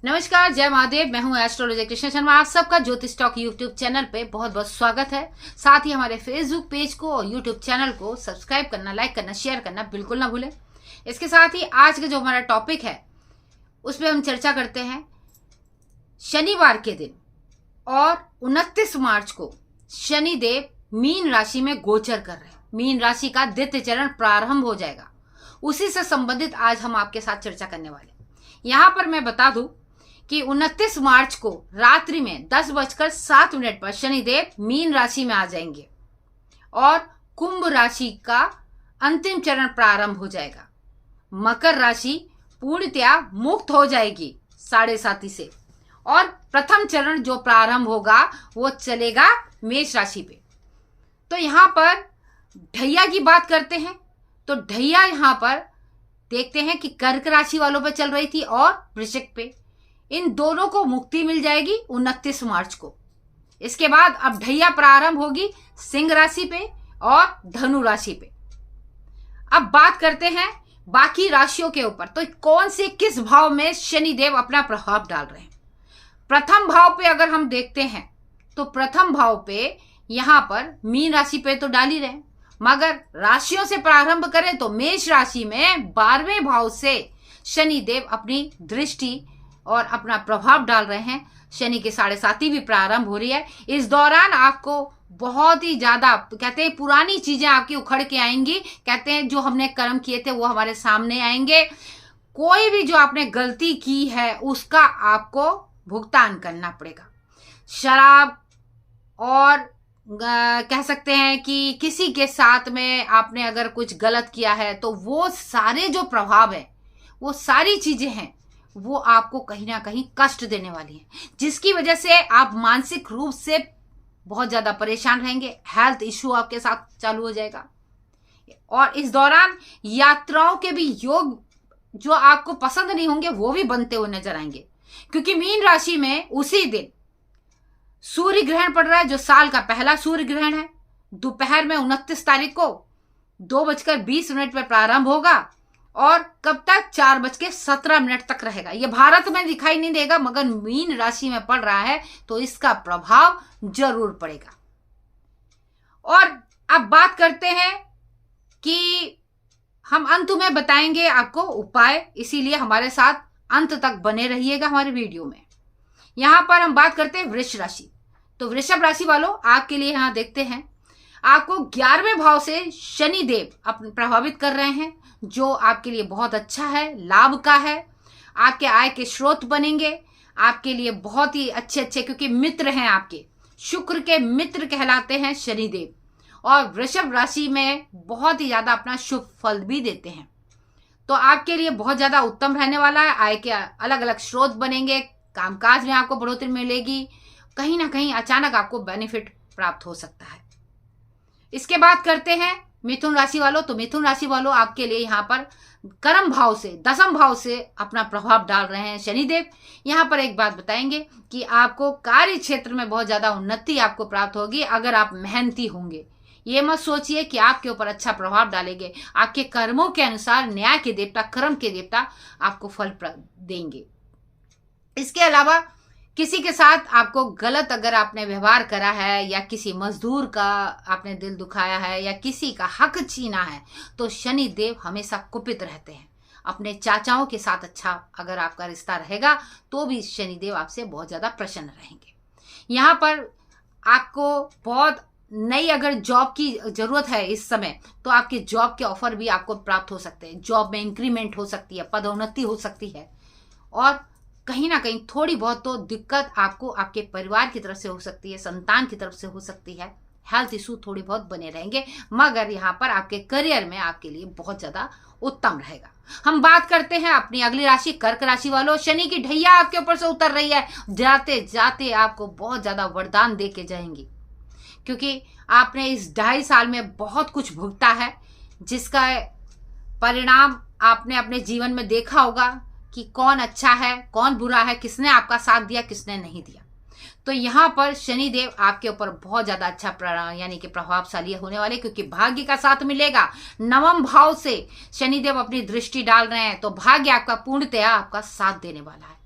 नमस्कार, जय महादेव। मैं हूं एस्ट्रोलॉजर कृष्ण शर्मा। आप सबका ज्योतिष टॉक यूट्यूब चैनल पे बहुत बहुत स्वागत है। साथ ही हमारे फेसबुक पेज को और यूट्यूब चैनल को सब्सक्राइब करना, लाइक करना, शेयर करना बिल्कुल ना भूलें। इसके साथ ही आज का जो हमारा टॉपिक है उस पर हम चर्चा करते हैं। शनिवार के दिन और 29 मार्च को शनिदेव मीन राशि में गोचर कर रहे हैं। मीन राशि का द्वितीय चरण प्रारंभ हो जाएगा। उसी से संबंधित आज हम आपके साथ चर्चा करने वाले। यहाँ पर मैं बता दूं कि 29 मार्च को रात्रि में 10:07 पर शनिदेव मीन राशि में आ जाएंगे और कुंभ राशि का अंतिम चरण प्रारंभ हो जाएगा। मकर राशि पूर्णतया मुक्त हो जाएगी 7:30 से और प्रथम चरण जो प्रारंभ होगा वो चलेगा मेष राशि पे। तो यहाँ पर ढैया की बात करते हैं तो ढैया यहाँ पर देखते हैं कि कर्क राशि वालों पे चल रही थी और वृश्चिक पे। इन दोनों को मुक्ति मिल जाएगी 29 मार्च को। इसके बाद अब ढैया प्रारंभ होगी सिंह राशि पे और धनु राशि पे। अब बात करते हैं बाकी राशियों के ऊपर, तो कौन से किस भाव में शनिदेव अपना प्रभाव डाल रहे हैं। प्रथम भाव पे अगर हम देखते हैं तो प्रथम भाव पे यहां पर मीन राशि पे तो डाल ही रहे हैं, मगर राशियों से प्रारंभ करें तो मेष राशि में 12वें भाव से शनिदेव अपनी दृष्टि और अपना प्रभाव डाल रहे हैं। शनि की 7:30 भी प्रारंभ हो रही है। इस दौरान आपको बहुत ही ज्यादा कहते हैं पुरानी चीजें आपकी उखड़ के आएंगी। कहते हैं जो हमने कर्म किए थे वो हमारे सामने आएंगे। कोई भी जो आपने गलती की है उसका आपको भुगतान करना पड़ेगा। शराब और कह सकते हैं कि किसी के साथ में आपने अगर कुछ गलत किया है तो वो सारे जो प्रभाव है, वो सारी चीजें हैं, वो आपको कहीं ना कहीं कष्ट देने वाली है, जिसकी वजह से आप मानसिक रूप से बहुत ज्यादा परेशान रहेंगे। हेल्थ इश्यू आपके साथ चालू हो जाएगा और इस दौरान यात्राओं के भी योग जो आपको पसंद नहीं होंगे वो भी बनते हुए नजर आएंगे, क्योंकि मीन राशि में उसी दिन सूर्य ग्रहण पड़ रहा है, जो साल का पहला सूर्य ग्रहण है। दोपहर में 29 तारीख को 2:20 पर प्रारंभ होगा और कब तक 4:17 तक रहेगा। यह भारत में दिखाई नहीं देगा, मगर मीन राशि में पड़ रहा है तो इसका प्रभाव जरूर पड़ेगा। और अब बात करते हैं कि हम अंत में बताएंगे आपको उपाय, इसीलिए हमारे साथ अंत तक बने रहिएगा हमारे वीडियो में। यहां पर हम बात करते हैं वृष राशि। तो वृषभ राशि वालों, आपके लिए यहां देखते हैं आपको 11वें भाव से शनिदेव अपने प्रभावित कर रहे हैं, जो आपके लिए बहुत अच्छा है, लाभ का है। आपके आय के स्रोत बनेंगे आपके लिए बहुत ही अच्छे, क्योंकि मित्र हैं आपके, शुक्र के मित्र कहलाते हैं शनिदेव और वृषभ राशि में बहुत ही ज्यादा अपना शुभ फल भी देते हैं। तो आपके लिए बहुत ज्यादा उत्तम रहने वाला है। आय के अलग अलग स्रोत बनेंगे, कामकाज में आपको बढ़ोतरी मिलेगी, कहीं ना कहीं अचानक आपको बेनिफिट प्राप्त हो सकता है। इसके बाद करते हैं मिथुन राशि वालों। तो मिथुन राशि वालों, आपके लिए यहाँ पर कर्म भाव से, 10वें भाव से अपना प्रभाव डाल रहे हैं शनिदेव। यहाँ पर एक बात बताएंगे कि आपको कार्य क्षेत्र में बहुत ज्यादा उन्नति आपको प्राप्त होगी अगर आप मेहनती होंगे। ये मत सोचिए कि आपके ऊपर अच्छा प्रभाव डालेंगे, आपके कर्मों के अनुसार न्याय के देवता, कर्म के देवता आपको फल देंगे। इसके अलावा किसी के साथ आपको गलत अगर आपने व्यवहार करा है या किसी मजदूर का आपने दिल दुखाया है या किसी का हक छीना है तो शनि देव हमेशा कुपित रहते हैं। अपने चाचाओं के साथ अच्छा अगर आपका रिश्ता रहेगा तो भी शनि देव आपसे बहुत ज्यादा प्रसन्न रहेंगे। यहाँ पर आपको बहुत नई अगर जॉब की जरूरत है इस समय तो आपके जॉब के ऑफर भी आपको प्राप्त हो सकते हैं। जॉब में इंक्रीमेंट हो सकती है, पदोन्नति हो सकती है और कहीं ना कहीं थोड़ी बहुत तो दिक्कत आपको आपके परिवार की तरफ से हो सकती है, संतान की तरफ से हो सकती है। हेल्थ इशू थोड़ी बहुत बने रहेंगे, मगर यहाँ पर आपके करियर में आपके लिए बहुत ज्यादा उत्तम रहेगा। हम बात करते हैं अपनी अगली राशि कर्क राशि वालों। शनि की ढैया आपके ऊपर से उतर रही है, जाते जाते आपको बहुत ज्यादा वरदान दे के जाएंगी, क्योंकि आपने इस 2.5 साल में बहुत कुछ भुगता है, जिसका परिणाम आपने अपने जीवन में देखा होगा कि कौन अच्छा है कौन बुरा है, किसने आपका साथ दिया किसने नहीं दिया। तो यहाँ पर शनिदेव आपके ऊपर बहुत ज्यादा अच्छा यानी कि प्रभावशाली होने वाले, क्योंकि भाग्य का साथ मिलेगा। 9वें भाव से शनिदेव अपनी दृष्टि डाल रहे हैं तो भाग्य आपका पूर्णतया आपका साथ देने वाला है।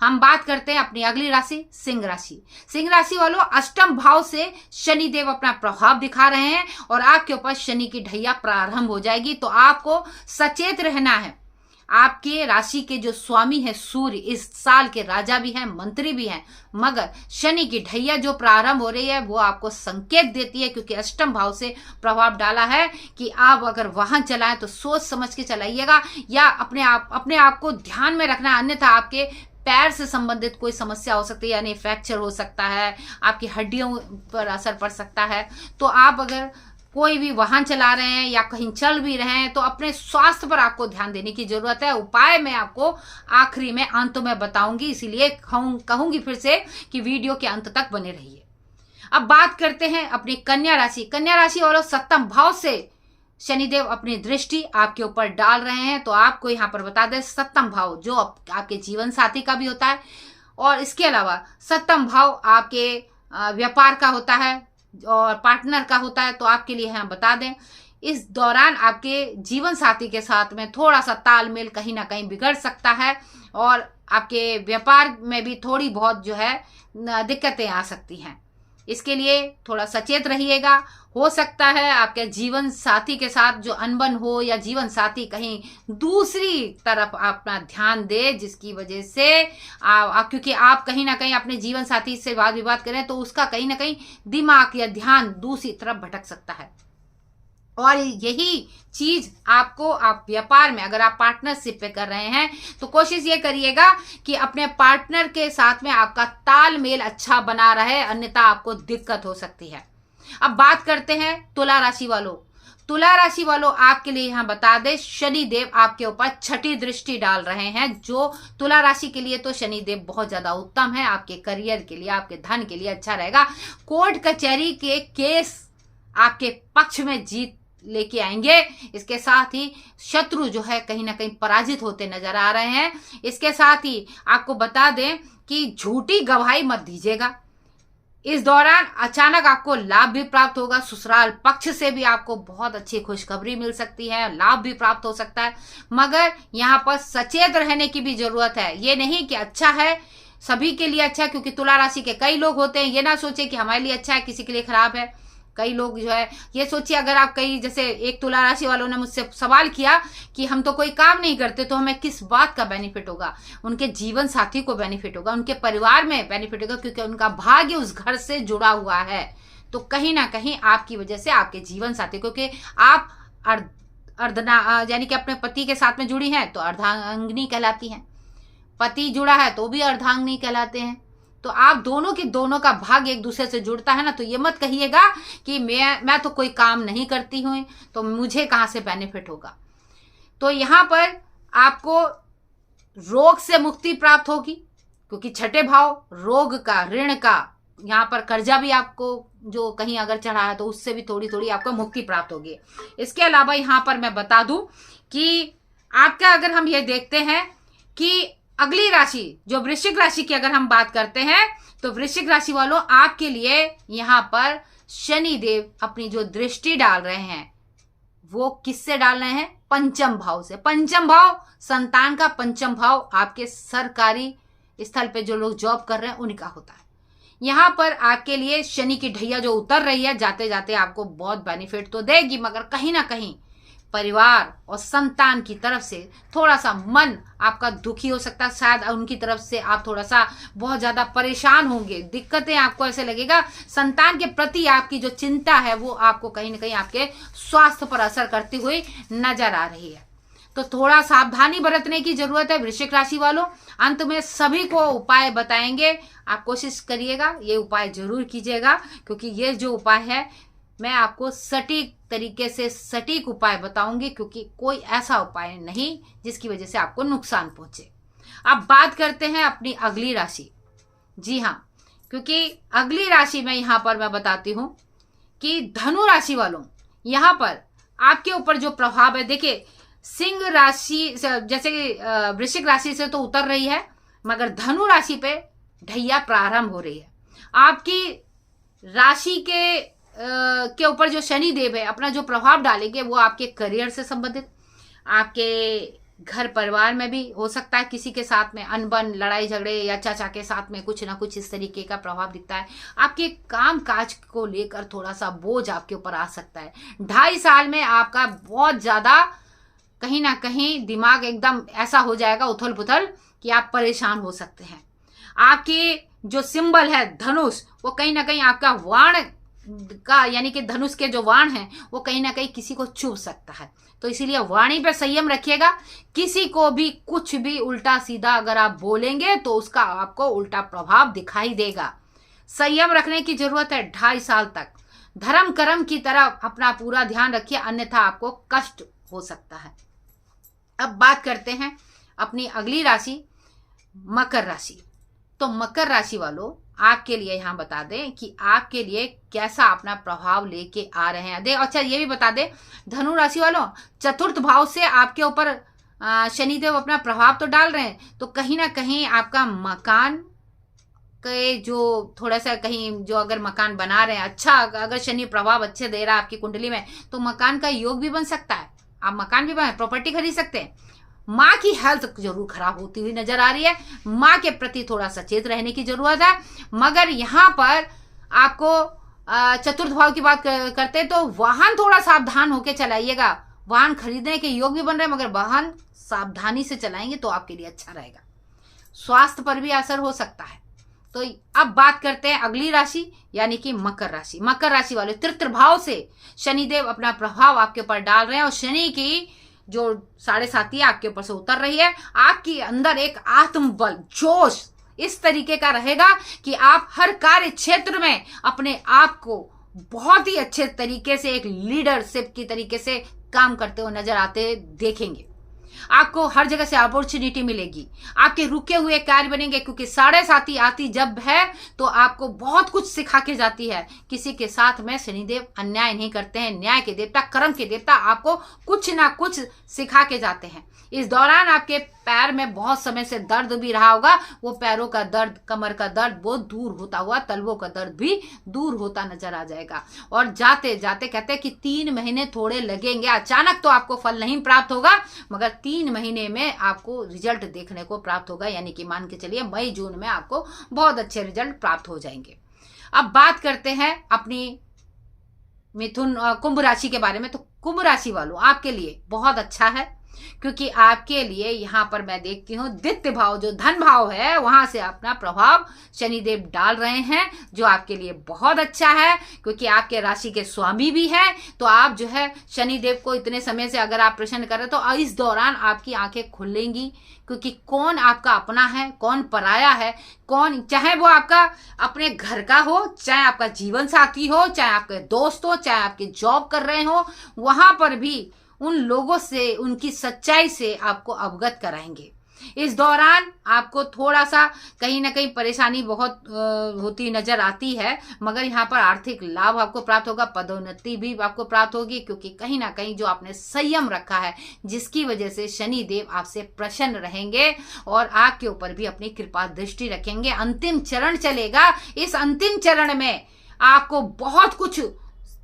हम बात करते हैं अपनी अगली राशि सिंह राशि। सिंह राशि वालों, अष्टम भाव से शनि देव अपना प्रभाव दिखा रहे हैं और आपके ऊपर शनि की ढैया प्रारंभ हो जाएगी। तो आपको सचेत रहना है। आपके राशि के जो स्वामी है सूर्य इस साल के राजा भी हैं, मंत्री भी हैं, मगर शनि की ढैया जो प्रारंभ हो रही है वो आपको संकेत देती है, क्योंकि अष्टम भाव से प्रभाव डाला है कि आप अगर वाहन चलाएं तो सोच समझ के चलाइएगा या अपने आप को ध्यान में रखना, अन्यथा आपके पैर से संबंधित कोई समस्या हो सकती है, यानी फ्रैक्चर हो सकता है, आपकी हड्डियों पर असर पड़ सकता है। तो आप अगर कोई भी वाहन चला रहे हैं या कहीं चल भी रहे हैं तो अपने स्वास्थ्य पर आपको ध्यान देने की जरूरत है। उपाय मैं आपको आखिरी में अंत में बताऊंगी, इसीलिए कहूंगी फिर से कि वीडियो के अंत तक बने रहिए। अब बात करते हैं अपनी कन्या राशि। कन्या राशि वालों, सप्तम भाव से शनिदेव अपनी दृष्टि आपके ऊपर डाल रहे हैं। तो आपको यहाँ पर बता दें, सप्तम भाव जो आपके जीवन साथी का भी होता है और इसके अलावा सप्तम भाव आपके व्यापार का होता है और पार्टनर का होता है। तो आपके लिए हम बता दें, इस दौरान आपके जीवन साथी के साथ में थोड़ा सा तालमेल कहीं ना कहीं बिगड़ सकता है और आपके व्यापार में भी थोड़ी बहुत जो है दिक्कतें आ सकती हैं। इसके लिए थोड़ा सचेत रहिएगा। हो सकता है आपके जीवन साथी के साथ जो अनबन हो या जीवन साथी कहीं दूसरी तरफ अपना ध्यान दे, जिसकी वजह से क्योंकि आप कहीं ना कहीं अपने जीवन साथी से वाद विवाद करें तो उसका कहीं ना कहीं दिमाग या ध्यान दूसरी तरफ भटक सकता है। और यही चीज आपको, आप व्यापार में अगर आप पार्टनरशिप पे कर रहे हैं तो कोशिश ये करिएगा कि अपने पार्टनर के साथ में आपका तालमेल अच्छा बना रहे, अन्यथा आपको दिक्कत हो सकती है। अब बात करते हैं तुला राशि वालों। तुला राशि वालों, आपके लिए यहां बता दें, शनि देव आपके ऊपर छठी दृष्टि डाल रहे हैं, जो तुला राशि के लिए तो शनि देव बहुत ज्यादा उत्तम है। आपके करियर के लिए, आपके धन के लिए अच्छा रहेगा। कोर्ट कचहरी के केस आपके पक्ष में जीत लेके आएंगे। इसके साथ ही शत्रु जो है कहीं ना कहीं पराजित होते नजर आ रहे हैं। इसके साथ ही आपको बता दें कि झूठी गवाही मत दीजिएगा। इस दौरान अचानक आपको लाभ भी प्राप्त होगा। ससुराल पक्ष से भी आपको बहुत अच्छी खुशखबरी मिल सकती है, लाभ भी प्राप्त हो सकता है, मगर यहाँ पर सचेत रहने की भी जरूरत है। ये नहीं कि अच्छा है सभी के लिए अच्छा है, क्योंकि तुला राशि के कई लोग होते हैं, ये ना सोचे कि हमारे लिए अच्छा है किसी के लिए खराब है। कई लोग जो है ये सोचिए, अगर आप जैसे एक तुला राशि वालों ने मुझसे सवाल किया कि हम तो कोई काम नहीं करते तो हमें किस बात का बेनिफिट होगा। उनके जीवन साथी को बेनिफिट होगा, उनके परिवार में बेनिफिट होगा, क्योंकि उनका भाग्य उस घर से जुड़ा हुआ है। तो कहीं ना कहीं आपकी वजह से आपके जीवन साथी, क्योंकि आप अर्धना यानी कि अपने पति के साथ में जुड़ी हैं तो अर्धांगिनी कहलाती हैं, पति जुड़ा है तो भी अर्धांगिनी कहलाते हैं। तो आप दोनों का भाग्य एक दूसरे से जुड़ता है ना, तो ये मत कहिएगा कि मैं तो कोई काम नहीं करती हूँ तो मुझे कहाँ से बेनिफिट होगा। तो यहाँ पर आपको रोग से मुक्ति प्राप्त होगी, क्योंकि छठे भाव रोग का, ऋण का, यहाँ पर कर्जा भी आपको जो कहीं अगर चढ़ा है तो उससे भी थोड़ी थोड़ी आपको मुक्ति प्राप्त होगी। इसके अलावा यहाँ पर मैं बता दूं कि आपका, अगर हम ये देखते हैं कि अगली राशि जो वृश्चिक राशि की अगर हम बात करते हैं तो वृश्चिक राशि वालों, आपके लिए यहाँ पर शनि देव अपनी जो दृष्टि डाल रहे हैं वो किससे डाल रहे हैं? पंचम भाव से। पंचम भाव संतान का, पंचम भाव आपके सरकारी स्थल पे जो लोग जॉब कर रहे हैं उनका होता है। यहाँ पर आपके लिए शनि की ढैया जो उतर रही है, जाते जाते आपको बहुत बेनिफिट तो देगी, मगर कहीं ना कहीं परिवार और संतान की तरफ से थोड़ा सा मन आपका दुखी हो सकता है। शायद उनकी तरफ से आप थोड़ा सा बहुत ज्यादा परेशान होंगे, दिक्कतें आपको ऐसे लगेगा। संतान के प्रति आपकी जो चिंता है वो आपको कहीं ना कहीं आपके स्वास्थ्य पर असर करती हुई नजर आ रही है। तो थोड़ा सावधानी बरतने की जरूरत है वृश्चिक राशि वालों। अंत में सभी को उपाय बताएंगे, आप कोशिश करिएगा ये उपाय जरूर कीजिएगा, क्योंकि ये जो उपाय है मैं आपको सटीक तरीके से सटीक उपाय बताऊंगी, क्योंकि कोई ऐसा उपाय नहीं जिसकी वजह से आपको नुकसान पहुंचे। अब बात करते हैं अपनी अगली राशि। जी हाँ, क्योंकि अगली राशि में यहां पर मैं बताती हूं कि धनु राशि वालों, यहां पर आपके ऊपर जो प्रभाव है, देखिए सिंह राशि जैसे वृश्चिक राशि से तो उतर रही है, मगर धनु राशि पे ढैया प्रारंभ हो रही है। आपकी राशि के ऊपर जो शनि देव है अपना जो प्रभाव डालेंगे वो आपके करियर से संबंधित, आपके घर परिवार में भी हो सकता है किसी के साथ में अनबन, लड़ाई झगड़े, या चाचा के साथ में कुछ ना कुछ इस तरीके का प्रभाव दिखता है। आपके काम काज को लेकर थोड़ा सा बोझ आपके ऊपर आ सकता है। 2.5 साल में आपका बहुत ज़्यादा कहीं ना कहीं दिमाग एकदम ऐसा हो जाएगा उथल पुथल कि आप परेशान हो सकते हैं। आपकी जो सिंबल है धनुष, वो कहीं ना कहीं आपका वाण का यानी कि धनुष के जो वाण हैं वो कहीं ना कहीं किसी को चुभ सकता है। तो इसीलिए वाणी पे संयम रखिएगा। किसी को भी कुछ भी उल्टा सीधा अगर आप बोलेंगे तो उसका आपको उल्टा प्रभाव दिखाई देगा। संयम रखने की जरूरत है 2.5 साल तक। धर्म कर्म की तरफ अपना पूरा ध्यान रखिए, अन्यथा आपको कष्ट हो सकता है। अब बात करते हैं अपनी अगली राशि मकर राशि। तो मकर राशि वालों, आपके लिए यहाँ बता दें कि आपके लिए कैसा अपना प्रभाव लेके आ रहे हैं। अच्छा ये भी बता दें धनु राशि वालों, चतुर्थ भाव से आपके ऊपर शनिदेव अपना प्रभाव तो डाल रहे हैं, तो कहीं ना कहीं आपका मकान के जो थोड़ा सा कहीं जो अगर मकान बना रहे हैं, अच्छा अगर शनि प्रभाव अच्छे दे रहा है आपकी कुंडली में, तो मकान का योग भी बन सकता है। आप मकान भी बना, प्रॉपर्टी खरीद सकते हैं। माँ की हेल्थ जरूर खराब होती हुई नजर आ रही है। माँ के प्रति थोड़ा सचेत रहने की जरूरत है। मगर यहाँ पर आपको चतुर्थ भाव की बात करते तो वाहन थोड़ा सावधान होकर चलाइएगा। वाहन खरीदने के योग भी बन रहे हैं, मगर वाहन सावधानी से चलाएंगे तो आपके लिए अच्छा रहेगा। स्वास्थ्य पर भी असर हो सकता है। तो अब बात करते हैं अगली राशि यानी कि मकर राशि। मकर राशि वाले तृतीय भाव से शनिदेव अपना प्रभाव आपके ऊपर डाल रहे हैं और शनि की जो 7.5 आपके ऊपर से उतर रही है। आपके अंदर एक आत्मबल, जोश इस तरीके का रहेगा कि आप हर कार्य क्षेत्र में अपने आप को बहुत ही अच्छे तरीके से एक लीडरशिप की तरीके से काम करते हुए नजर आते देखेंगे। आपको हर जगह से अपॉर्चुनिटी मिलेगी। आपके रुके हुए कार्य बनेंगे, क्योंकि 7.5 आती जब है तो आपको बहुत कुछ सिखा के जाती है। किसी के साथ में शनिदेव अन्याय नहीं करते हैं। न्याय के देवता, कर्म के देवता आपको कुछ ना कुछ सिखा के जाते हैं। इस दौरान आपके पैर में बहुत समय से दर्द भी रहा होगा, वो पैरों का दर्द, कमर का दर्द वो दूर होता हुआ, तलवों का दर्द भी दूर होता नजर आ जाएगा। और जाते जाते कहते हैं कि 3 महीने थोड़े लगेंगे। अचानक तो आपको फल नहीं प्राप्त होगा, मगर 3 महीने में आपको रिजल्ट देखने को प्राप्त होगा। यानी कि मान के चलिए मई जून में आपको बहुत अच्छे रिजल्ट प्राप्त हो जाएंगे। अब बात करते हैं अपनी मिथुन कुंभ राशि के बारे में। तो कुंभ राशि वालों, आपके लिए बहुत अच्छा है, क्योंकि आपके लिए यहाँ पर मैं देखती हूँ द्वितीय भाव जो धन भाव है वहां से अपना प्रभाव शनिदेव डाल रहे हैं, जो आपके लिए बहुत अच्छा है, क्योंकि आपके राशि के स्वामी भी हैं। तो आप जो है शनिदेव को इतने समय से अगर आप प्रसन्न कर रहे तो इस दौरान आपकी आंखें खुलेंगी, क्योंकि कौन आपका अपना है, कौन पराया है, कौन, चाहे वो आपका अपने घर का हो, चाहे आपका जीवन साथी हो, चाहे आपके दोस्त हो, चाहे आपके जॉब कर रहे हो, वहां पर भी उन लोगों से, उनकी सच्चाई से आपको अवगत कराएंगे। इस दौरान आपको थोड़ा सा कहीं ना कहीं परेशानी बहुत होती नजर आती है, मगर यहाँ पर आर्थिक लाभ आपको प्राप्त होगा, पदोन्नति भी आपको प्राप्त होगी, क्योंकि कहीं ना कहीं जो आपने संयम रखा है, जिसकी वजह से शनि देव आपसे प्रसन्न रहेंगे और आपके ऊपर भी अपनी कृपा दृष्टि रखेंगे। अंतिम चरण चलेगा। इस अंतिम चरण में आपको बहुत कुछ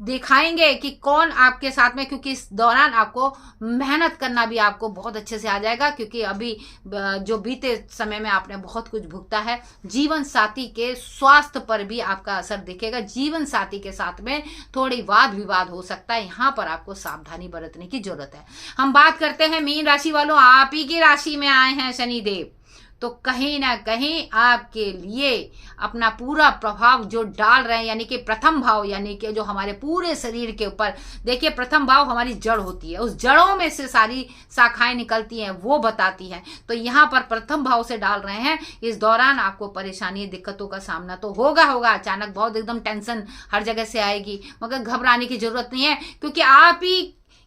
दिखाएंगे कि कौन आपके साथ में, क्योंकि इस दौरान आपको मेहनत करना भी आपको बहुत अच्छे से आ जाएगा, क्योंकि अभी जो बीते समय में आपने बहुत कुछ भुगता है। जीवन साथी के स्वास्थ्य पर भी आपका असर दिखेगा। जीवन साथी के साथ में थोड़ी वाद विवाद हो सकता है, यहाँ पर आपको सावधानी बरतने की जरूरत है। हम बात करते हैं मीन राशि वालों, आप ही की राशि में आए हैं शनिदेव, तो कहीं ना कहीं आपके लिए अपना पूरा प्रभाव जो डाल रहे हैं, यानी कि प्रथम भाव, यानी कि जो हमारे पूरे शरीर के ऊपर, देखिए प्रथम भाव हमारी जड़ होती है, उस जड़ों में से सारी शाखाएं निकलती हैं, वो बताती हैं। तो यहाँ पर प्रथम भाव से डाल रहे हैं। इस दौरान आपको परेशानी, दिक्कतों का सामना तो होगा। अचानक बहुत एकदम टेंशन हर जगह से आएगी, मगर घबराने की जरूरत नहीं है, क्योंकि आप ही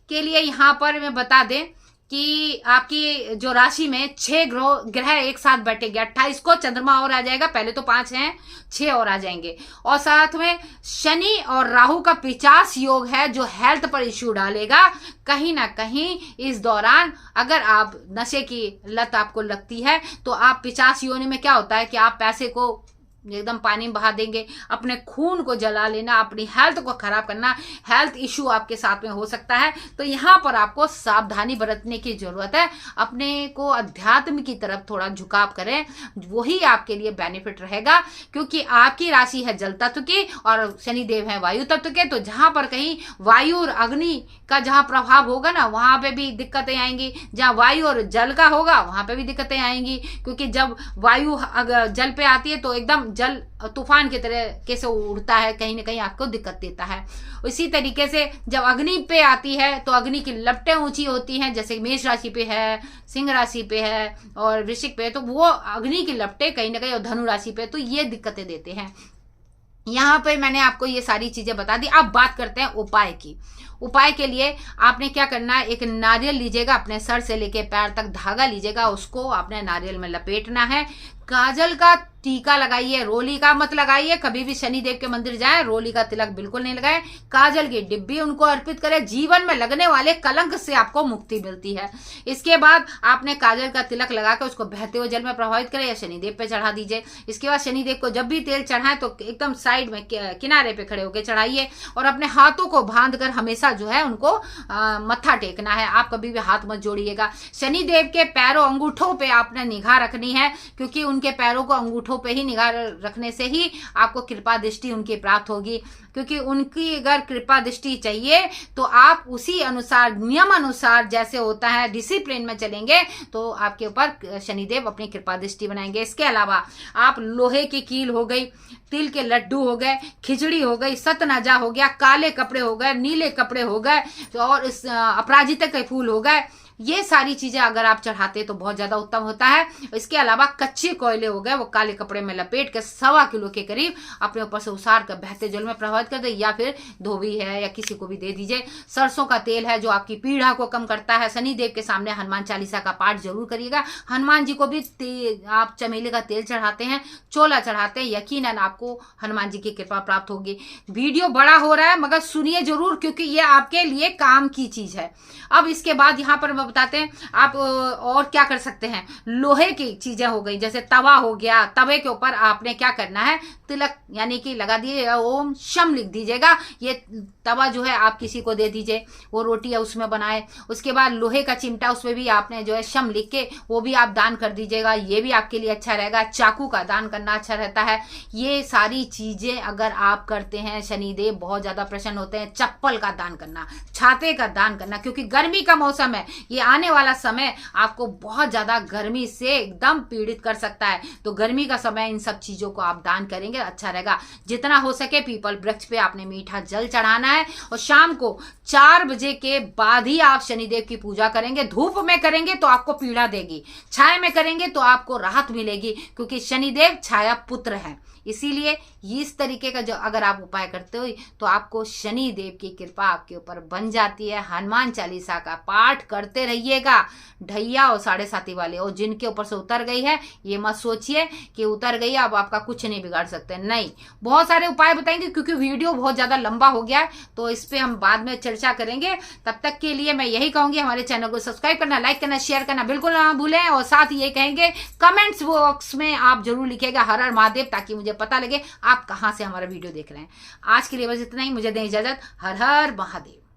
के लिए यहाँ पर मैं बता दें कि आपकी जो राशि में 6 ग्रह एक साथ बैठेंगे। 28 को चंद्रमा और आ जाएगा, पहले तो 5 हैं, 6 और आ जाएंगे। और साथ में शनि और राहु का 50 योग है, जो हेल्थ पर इश्यू डालेगा। कहीं ना कहीं इस दौरान अगर आप नशे की लत आपको लगती है, तो आप 50 योनि में क्या होता है कि आप पैसे को एकदम पानी में बहा देंगे, अपने खून को जला लेना, अपनी हेल्थ को खराब करना, हेल्थ इश्यू आपके साथ में हो सकता है। तो यहाँ पर आपको सावधानी बरतने की जरूरत है। अपने को अध्यात्म की तरफ थोड़ा झुकाव करें, वही आपके लिए बेनिफिट रहेगा, क्योंकि आपकी राशि है जल तत्व की और शनिदेव है वायु तत्व के। तो जहां पर कहीं वायु और अग्नि का जहां प्रभाव होगा ना, वहां पे भी दिक्कतें आएंगी। जहां वायु और जल का होगा वहां पे भी दिक्कतें आएंगी, क्योंकि जब वायु जल पे आती है तो एकदम जल तूफान की तरह कैसे उड़ता है, कहीं ना कहीं आपको दिक्कत देता है। इसी तरीके से जब अग्नि पे आती है तो अग्नि की लपटें ऊंची होती हैं, जैसे मेष राशि पे है, सिंह राशि पे है और वृश्चिक पे है, तो वो अग्नि की लपटें कहीं ना कहीं, और धनु राशि पे तो ये दिक्कतें देते हैं। यहाँ पे मैंने आपको ये सारी चीजें बता दी। अब बात करते हैं उपाय की। उपाय के लिए आपने क्या करना है, एक नारियल लीजिएगा, अपने सर से लेके पैर तक धागा लीजिएगा, उसको आपने नारियल में लपेटना है। काजल का टीका लगाइए, रोली का मत लगाइए। कभी भी शनिदेव के मंदिर जाए, रोली का तिलक बिल्कुल नहीं लगाए। काजल की डिब्बी उनको अर्पित करें। जीवन में लगने वाले कलंक से आपको मुक्ति मिलती है। इसके बाद आपने काजल का तिलक लगाकर उसको बहते हुए जल में प्रभावित करें या शनिदेव पे चढ़ा दीजिए। इसके बाद शनिदेव को जब भी तेल चढ़ाएं तो एकदम साइड में किनारे पे खड़े होकर चढ़ाइए, और अपने हाथों को बांध कर हमेशा जो है उनको मत्था टेकना है। आप कभी भी हाथ मत जोड़िएगा। शनिदेव के पैरों अंगूठों पे आपने निगाह रखनी है, क्योंकि उनके पैरों को अंगूठों पे ही निगाह रखने से ही आपको कृपा दृष्टि उनकी प्राप्त होगी। क्योंकि उनकी अगर कृपा दृष्टि चाहिए तो आप उसी अनुसार, नियम अनुसार जैसे होता है, डिसिप्लिन में चलेंगे तो आपके ऊपर शनिदेव अपनी कृपा दृष्टि बनाएंगे। इसके अलावा आप लोहे की कील हो गई, तिल के लड्डू हो गए, खिचड़ी हो गई, सतनजा हो गया, काले कपड़े हो गए, नीले कपड़े हो गए, और इस अपराजिता के फूल हो गए, ये सारी चीजें अगर आप चढ़ाते तो बहुत ज्यादा उत्तम होता है। इसके अलावा कच्चे कोयले हो गए, वो काले कपड़े में लपेट के 1.25 किलो के करीब अपने ऊपर से उसार कर बहते जल में प्रभावित कर दे, या फिर धोबी है या किसी को भी दे दीजिए। सरसों का तेल है जो आपकी पीड़ा को कम करता है। शनिदेव के सामने हनुमान चालीसा का पाठ जरूर करिएगा। हनुमान जी को भी आप चमेली का तेल चढ़ाते हैं, चोला चढ़ाते हैं, यकीनन आपको हनुमान जी की कृपा प्राप्त होगी। वीडियो बड़ा हो रहा है मगर सुनिए जरूर, क्योंकि ये आपके लिए काम की चीज है। अब इसके बाद यहाँ पर बताते हैं आप और क्या कर सकते हैं। लोहे की चीजें हो गई, जैसे तवा हो गया, तवे के ऊपर आपने क्या करना है, तिलक यानी कि लगा दिए, ओम शम लिख दीजिएगा। ये तवा जो है आप किसी को दे दीजिए, वो रोटी है उसमें बनाए। उसके बाद लोहे का चिमटा, उसमें भी आपने जो है शम लिख के वो भी आप दान कर दीजिएगा, ये भी आपके लिए अच्छा रहेगा। चाकू का दान करना अच्छा रहता है। ये सारी चीजें अगर आप करते हैं शनिदेव बहुत ज्यादा प्रसन्न होते हैं। चप्पल का दान करना, छाते का दान करना, क्योंकि गर्मी का मौसम है, ये आने वाला समय आपको बहुत ज्यादा गर्मी से एकदम पीड़ित कर सकता है। तो गर्मी का समय इन सब चीजों को आप दान करेंगे अच्छा रहेगा। जितना हो सके पीपल वृक्ष पे आपने मीठा जल चढ़ाना है, और शाम को 4 बजे के बाद ही आप शनिदेव की पूजा करेंगे। धूप में करेंगे तो आपको पीड़ा देगी, छाया में करेंगे तो आपको राहत मिलेगी, क्योंकि शनिदेव छाया पुत्र है। इसीलिए इस तरीके का जो अगर आप उपाय करते हो तो आपको शनि देव की कृपा आपके ऊपर बन जाती है। हनुमान चालीसा का पाठ करते रहिएगा। ढैया और 7.5 वाले और जिनके ऊपर से उतर गई है, ये मत सोचिए कि उतर गई अब आपका कुछ नहीं बिगाड़ सकते, नहीं। बहुत सारे उपाय बताएंगे, क्योंकि वीडियो बहुत ज्यादा लंबा हो गया है, तो इस पे हम बाद में चर्चा करेंगे। तब तक के लिए मैं यही कहूंगी, हमारे चैनल को सब्सक्राइब करना, लाइक करना, शेयर करना बिल्कुल ना भूलें। और साथ ही ये कहेंगे कमेंट्स बॉक्स में आप जरूर लिखिएगा हर हर महादेव, ताकि मुझे पता लगे आप कहां से हमारा वीडियो देख रहे हैं। आज के लिए बस इतना ही, मुझे दें इजाजत। हर हर महादेव।